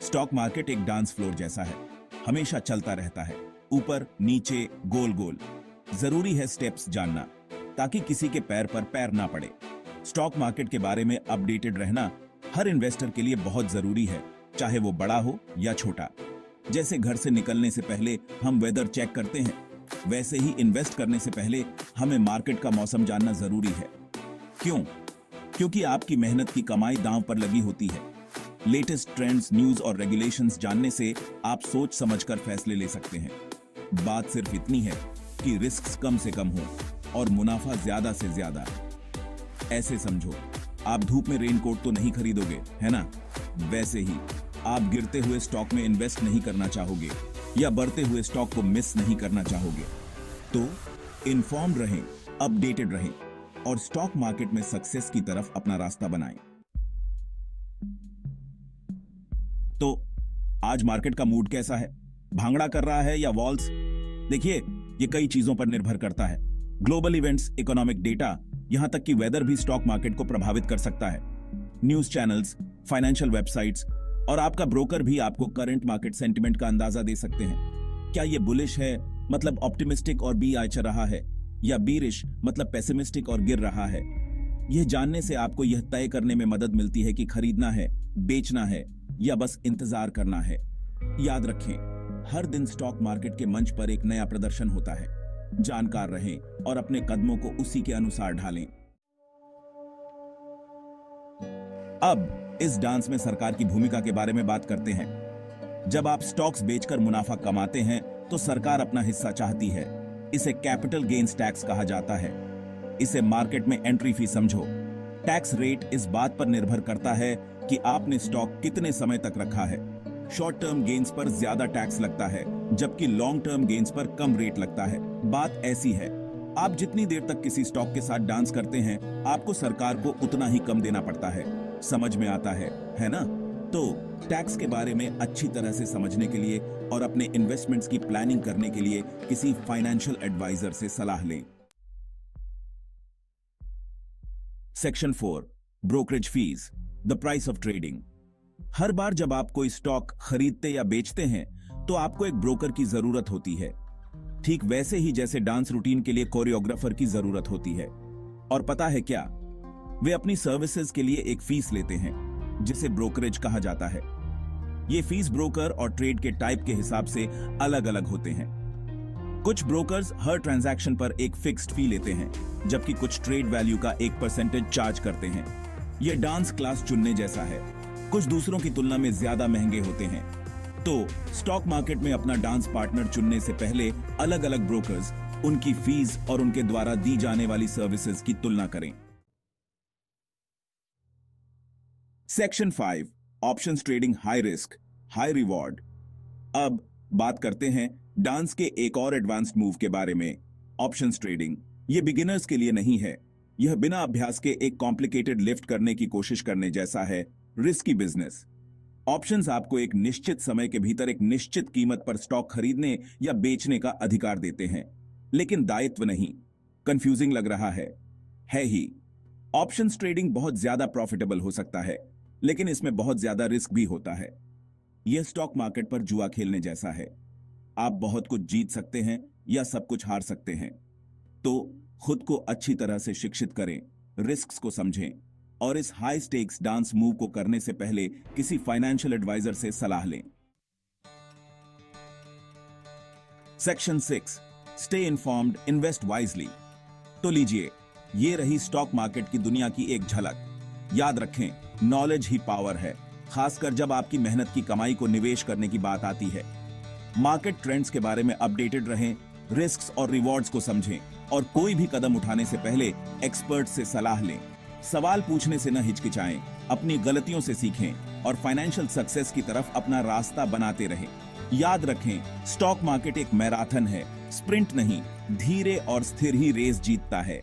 Stock market एक dance floor जैसा है, हमेशा चलता रहता है, ऊपर नीचे गोल गोल। जरूरी है स्टेप्स जानना ताकि किसी के पैर पर पैर ना पड़े। स्टॉक मार्केट के बारे में अपडेटेड रहना हर इन्वेस्टर के लिए बहुत जरूरी है, चाहे वो बड़ा हो या छोटा। जैसे घर से निकलने से पहले हम वेदर चेक करते हैं, वैसे ही इन्वेस्ट करने से पहले हमें मार्केट का मौसम जानना जरूरी है। क्यों? क्योंकि आपकी मेहनत की कमाई दांव पर लगी होती है। लेटेस्ट ट्रेंड्स, न्यूज और रेगुलेशंस जानने से आप सोच समझकर फैसले ले सकते हैं। बात सिर्फ इतनी है कि रिस्क कम से कम हो और मुनाफा ज्यादा से ज्यादा। ऐसे समझो, आप धूप में रेनकोट तो नहीं खरीदोगे, है ना? वैसे ही आप गिरते हुए स्टॉक में इन्वेस्ट नहीं करना चाहोगे या बढ़ते हुए स्टॉक को मिस नहीं करना चाहोगे। तो इन्फॉर्म्ड रहें, अपडेटेड रहें और स्टॉक मार्केट में सक्सेस की तरफ अपना रास्ता बनाएं। तो आज मार्केट का मूड कैसा है? भांगड़ा कर रहा है या वॉल्स? देखिए, ये कई चीजों पर निर्भर करता है। ग्लोबल इवेंट्स, इकोनॉमिक डेटा, यहां तक कि वेदर भी स्टॉक मार्केट को प्रभावित कर सकता है। न्यूज चैनल्स, फाइनेंशियल वेबसाइट्स और आपका ब्रोकर भी आपको करंट मार्केट सेंटिमेंट का अंदाजा दे सकते हैं। क्या ये बुलिश है, मतलब ऑप्टिमिस्टिक और बी आचर रहा है, या बीरिश मतलब पेसिमिस्टिक और गिर रहा है? यह जानने से आपको यह तय करने में मदद मिलती है कि खरीदना है, बेचना है या बस इंतजार करना है। याद रखें, हर दिन स्टॉक मार्केट के मंच पर एक नया प्रदर्शन होता है। जानकार रहें और अपने कदमों को उसी के अनुसार ढालें। अब इस डांस में सरकार की भूमिका के बारे में बात करते हैं। जब आप स्टॉक्स बेचकर मुनाफा कमाते हैं तो सरकार अपना हिस्सा चाहती है। इसे कैपिटल गेन्स टैक्स कहा जाता है। इसे मार्केट में एंट्री फी समझो। टैक्स रेट इस बात पर निर्भर करता है कि आपने स्टॉक कितने समय तक रखा है। शॉर्ट टर्म गेन्स पर ज्यादा टैक्स लगता है, जबकि लॉन्ग टर्म गेन्स पर कम रेट लगता है। बात ऐसी है, आप जितनी देर तक किसी स्टॉक के साथ डांस करते हैं, आपको सरकार को उतना ही कम देना पड़ता है। समझ में आता है ना? तो टैक्स के बारे में अच्छी तरह से समझने के लिए और अपने इन्वेस्टमेंट्स की प्लानिंग करने के लिए किसी फाइनेंशियल एडवाइजर से सलाह लें। Section 4, brokerage fees, the price of trading. हर बार जब आप कोई स्टॉक खरीदते या बेचते हैं तो आपको एक ब्रोकर की जरूरत होती है, ठीक वैसे ही जैसे डांस रूटीन के लिए कोरियोग्राफर की जरूरत होती है। और पता है क्या? वे अपनी सर्विसेज के लिए एक फीस लेते हैं जिसे ब्रोकरेज कहा जाता है। ये फीस ब्रोकर और ट्रेड के टाइप के हिसाब से अलग अलग होते हैं। कुछ ब्रोकर्स हर ट्रांजैक्शन पर एक फिक्स्ड फी लेते हैं, जबकि कुछ ट्रेड वैल्यू का एक परसेंटेज चार्ज करते हैं। यह डांस क्लास चुनने जैसा है, कुछ दूसरों की तुलना में ज्यादा महंगे होते हैं। तो स्टॉक मार्केट में अपना डांस पार्टनर चुनने से पहले अलग अलग ब्रोकर्स, उनकी फीस और उनके द्वारा दी जाने वाली सर्विसेज की तुलना करें। Section 5, options trading, high risk high reward. अब बात करते हैं डांस के एक और एडवांस्ड मूव के बारे में, ऑप्शंस ट्रेडिंग। यह बिगिनर्स के लिए नहीं है। यह बिना अभ्यास के एक कॉम्प्लिकेटेड लिफ्ट करने की कोशिश करने जैसा है, रिस्की बिजनेस। ऑप्शंस आपको एक निश्चित समय के भीतर एक निश्चित कीमत पर स्टॉक खरीदने या बेचने का अधिकार देते हैं, लेकिन दायित्व नहीं। कंफ्यूजिंग लग रहा है ही। ऑप्शंस ट्रेडिंग बहुत ज्यादा प्रॉफिटेबल हो सकता है, लेकिन इसमें बहुत ज्यादा रिस्क भी होता है। यह स्टॉक मार्केट पर जुआ खेलने जैसा है। आप बहुत कुछ जीत सकते हैं या सब कुछ हार सकते हैं। तो खुद को अच्छी तरह से शिक्षित करें, रिस्क्स को समझें और इस हाई स्टेक्स डांस मूव को करने से पहले किसी फाइनेंशियल एडवाइजर से सलाह लें। Section 6, stay informed, invest wisely. तो लीजिए, ये रही स्टॉक मार्केट की दुनिया की एक झलक। याद रखें, नॉलेज ही पावर है, खासकर जब आपकी मेहनत की कमाई को निवेश करने की बात आती है। मार्केट ट्रेंड्स के बारे में अपडेटेड रहें, रिस्क्स और रिवॉर्ड्स को समझें और कोई भी कदम उठाने से पहले एक्सपर्ट से सलाह लें। सवाल पूछने से न हिचकिचाएं, अपनी गलतियों से सीखें और फाइनेंशियल सक्सेस की तरफ अपना रास्ता बनाते रहें। याद रखें, स्टॉक मार्केट एक मैराथन है, स्प्रिंट नहीं। धीरे और स्थिर ही रेस जीतता है।